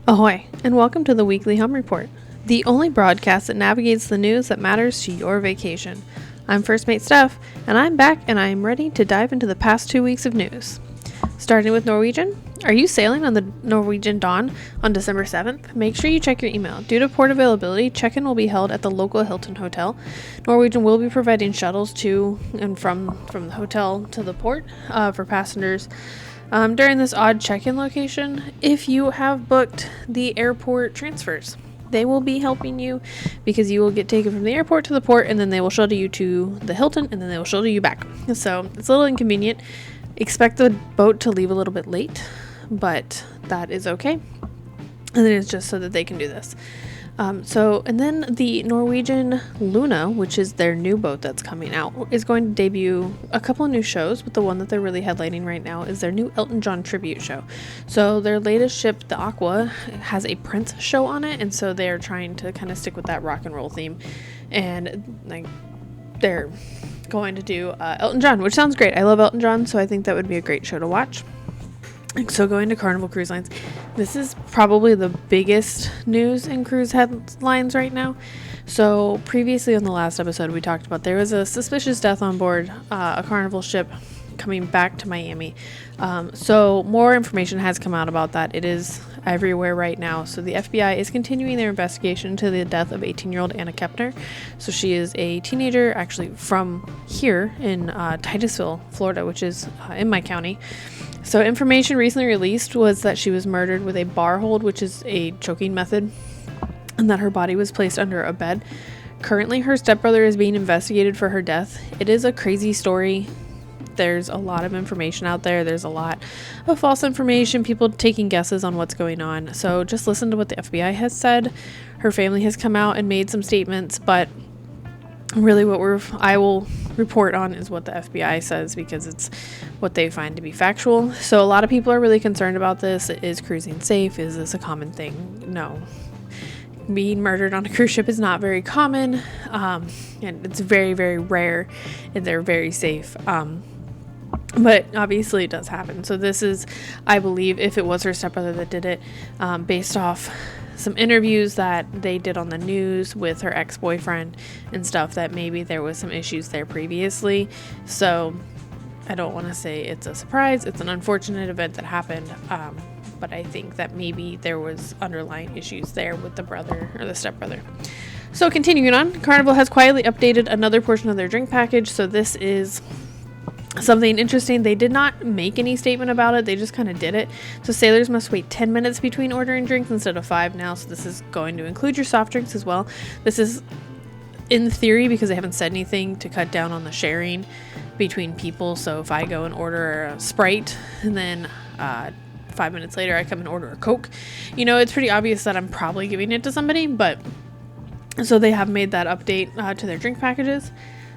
Ahoy, and welcome to the weekly Helm Report, the only broadcast that navigates the news that matters to your vacation. I'm First Mate Steph, and I'm back and I'm ready to dive into the past 2 weeks of news. Starting with Norwegian, are you sailing on the Norwegian Dawn on December 7th? Make sure you check your email. Due to port availability, check-in will be held at the local Hilton Hotel. Norwegian will be providing shuttles to and from the hotel to the port for passengers during this odd check-in location. If you have booked the airport transfers, they will be helping you because you will get taken from the airport to the port, and then they will shuttle you to the Hilton, and then they will shuttle you back. So it's a little inconvenient. Expect the boat to leave a little bit late, but that is okay. And then it's just so that they can do this. And then the Norwegian Luna, which is their new boat that's coming out, is going to debut a couple of new shows, but the one that they're really headlining right now is their new Elton John tribute show. So their latest ship, the Aqua, has a Prince show on it, and so they're trying to kind of stick with that rock and roll theme. And they're going to do Elton John, which sounds great. I love Elton John, so I think that would be a great show to watch. So going to Carnival Cruise Lines, this is probably the biggest news in cruise headlines right now. So previously on the last episode, we talked about there was a suspicious death on board a Carnival ship coming back to Miami. So more information has come out about that. It is everywhere right now. So the FBI is continuing their investigation into the death of 18-year-old Anna Kepner. So she is a teenager actually from here in Titusville, Florida, which is in my county. So information recently released was that she was murdered with a bar hold, which is a choking method, and that her body was placed under a bed. Currently, her stepbrother is being investigated for her death. It is a crazy story. There's a lot of information out there. There's a lot of false information, people taking guesses on what's going on. So just listen to what the FBI has said. Her family has come out and made some statements, but really what I will report on is what the FBI says because it's what they find to be factual. So a lot of people are really concerned about this. Is cruising safe? Is this a common thing? No. Being murdered on a cruise ship is not very common, and it's very, very rare, and they're very safe. But obviously it does happen. So this is, I believe, if it was her stepbrother that did it, based off some interviews that they did on the news with her ex-boyfriend and stuff, that maybe there was some issues there previously. So I don't want to say it's a surprise. It's an unfortunate event that happened. But I think that maybe there was underlying issues there with the brother or the stepbrother. So continuing on, Carnival has quietly updated another portion of their drink package. So this is something interesting. They did not make any statement about it. They just kind of did it. So sailors must wait 10 minutes between ordering drinks instead of 5 now. So this is going to include your soft drinks as well. This is in theory because they haven't said anything to cut down on the sharing between people. So if I go and order a Sprite and then 5 minutes later I come and order a Coke, it's pretty obvious that I'm probably giving it to somebody. But so they have made that update to their drink packages.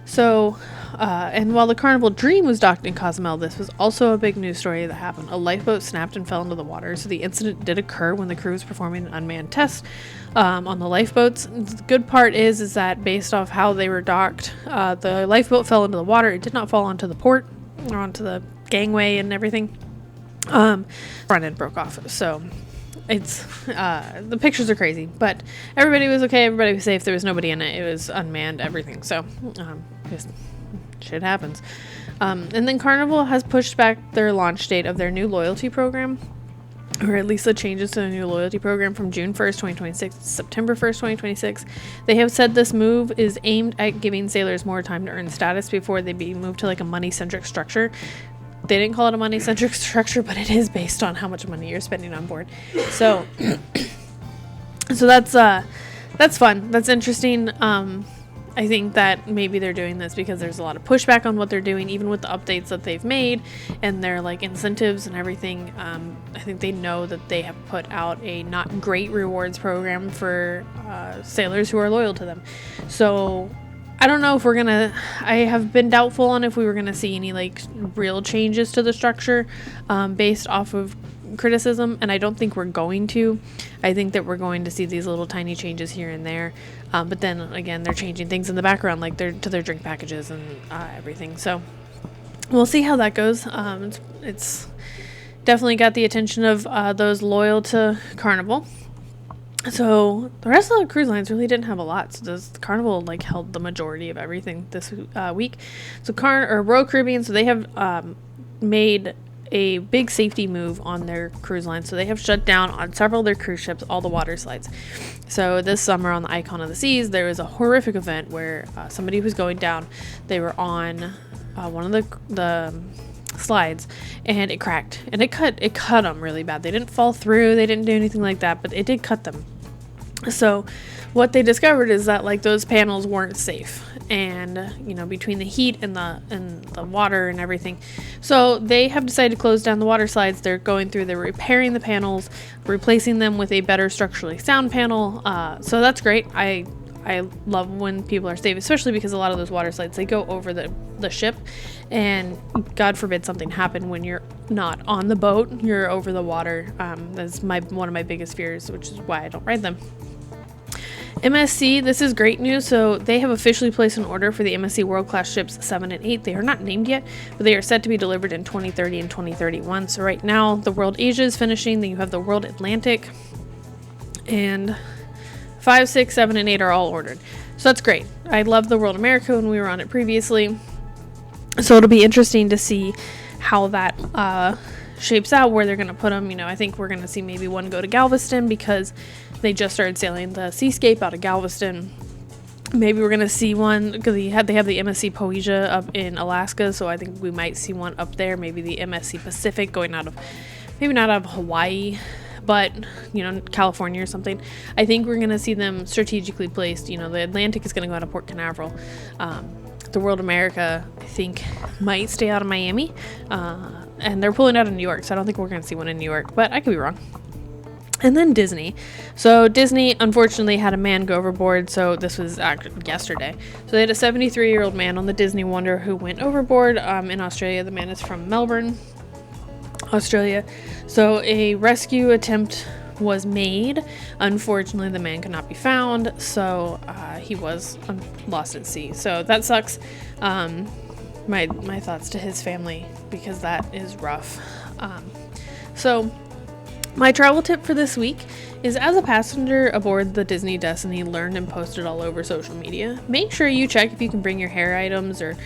So, and while the Carnival Dream was docked in Cozumel, this was also a big news story that happened. A lifeboat snapped and fell into the water. So the incident did occur when the crew was performing an unmanned test on the lifeboats. The good part is that based off how they were docked, the lifeboat fell into the water. It did not fall onto the port or onto the gangway and everything. Front end broke off. So it's the pictures are crazy, but everybody was okay. Everybody was safe. There was nobody in it. It was unmanned, everything. So just shit happens. And then Carnival has pushed back their launch date of their new loyalty program, or at least the changes to the new loyalty program, from June 1st, 2026 to September 1st, 2026. They have said this move is aimed at giving sailors more time to earn status before they be moved to like a money-centric structure. They didn't call it a money-centric structure, but it is based on how much money you're spending on board. So, that's fun. That's interesting. I think that maybe they're doing this because there's a lot of pushback on what they're doing, even with the updates that they've made and their incentives and everything. I think they know that they have put out a not great rewards program for sailors who are loyal to them. So I don't know if I have been doubtful on if we were gonna see any real changes to the structure based off of criticism, and I don't think we're going to. I think that we're going to see these little tiny changes here and there, but then again, they're changing things in the background, like to their drink packages and everything. So we'll see how that goes. definitely got the attention of those loyal to Carnival. So the rest of the cruise lines really didn't have a lot. So this Carnival like held the majority of everything this week. So Royal Caribbean, so they have made a big safety move on their cruise line. So they have shut down on several of their cruise ships all the water slides. So this summer on the Icon of the Seas, there was a horrific event where somebody was going down. They were on one of the slides, and it cracked, and it cut them really bad. They didn't fall through, they didn't do anything like that, but it did cut them. So what they discovered is that like those panels weren't safe, and between the heat and the water and everything, so they have decided to close down the water slides. They're repairing the panels, replacing them with a better structurally sound panel. So that's great. I love when people are safe, especially because a lot of those water slides, they go over the ship, and God forbid something happen when you're not on the boat, you're over the water. That's one of my biggest fears, which is why I don't ride them. MSC, this is great news. So they have officially placed an order for the MSC World Class ships 7 and 8. They are not named yet, but they are set to be delivered in 2030 and 2031. So right now, the World Asia is finishing. Then you have the World Atlantic, and 5, 6, 7, and 8 are all ordered. So that's great. I love the World America when we were on it previously. So it'll be interesting to see how that shapes out, where they're going to put them. I think we're going to see maybe one go to Galveston because they just started sailing the Seascape out of Galveston. Maybe we're going to see one because they have the MSC Poesia up in Alaska. So I think we might see one up there. Maybe the MSC Pacific going maybe not out of Hawaii, but California or something. I think we're going to see them strategically placed. The Atlantic is going to go out of Port Canaveral. The World America, I think, might stay out of Miami, and they're pulling out of New York, so I don't think we're going to see one in New York, but I could be wrong. And then Disney. So Disney, unfortunately, had a man go overboard. So this was actually yesterday. So they had a 73-year-old man on the Disney Wonder who went overboard in Australia. The man is from Melbourne, Australia. So a rescue attempt was made. Unfortunately, the man could not be found. So he was lost at sea. So that sucks. My thoughts to his family, because that is rough. So my travel tip for this week is, as a passenger aboard the Disney Destiny, learned and posted all over social media, make sure you check if you can bring your hair items or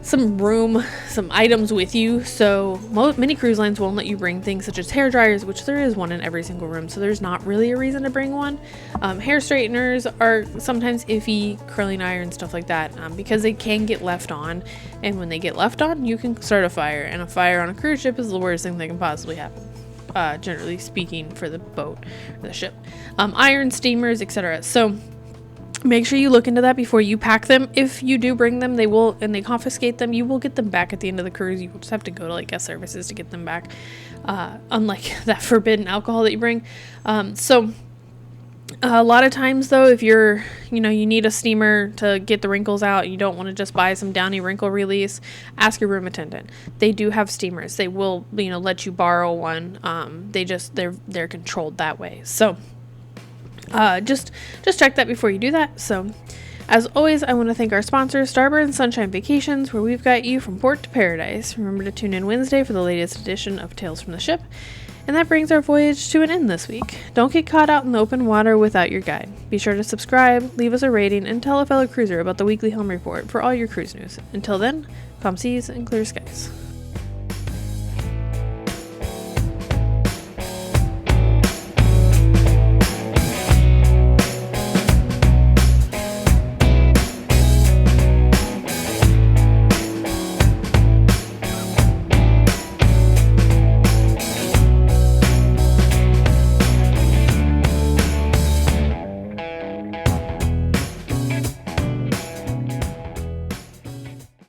some items with you. So many cruise lines won't let you bring things such as hair dryers, which there is one in every single room, so there's not really a reason to bring one. Hair straighteners are sometimes iffy, curling iron, stuff like that, because they can get left on, and when they get left on, you can start a fire, and a fire on a cruise ship is the worst thing that can possibly happen, generally speaking, for the boat or the ship. Iron, steamers, etc. So make sure you look into that before you pack them. If you do bring them, and they confiscate them, you will get them back at the end of the cruise. You just have to go to guest services to get them back, unlike that forbidden alcohol that you bring. So a lot of times though, if you need a steamer to get the wrinkles out, you don't want to just buy some Downy wrinkle release, ask your room attendant. They do have steamers. They will let you borrow one. They're controlled that way. So just check that before you do that. So as always, I want to thank our sponsor, Starboard and Sunshine Vacations, where we've got you from port to paradise. Remember to tune in Wednesday for the latest edition of Tales from the Ship. And that brings our voyage to an end this week. Don't get caught out in the open water without your guide. Be sure to subscribe, leave us a rating, and tell a fellow cruiser about the weekly Helm report for all your cruise news. Until then, calm seas and clear skies.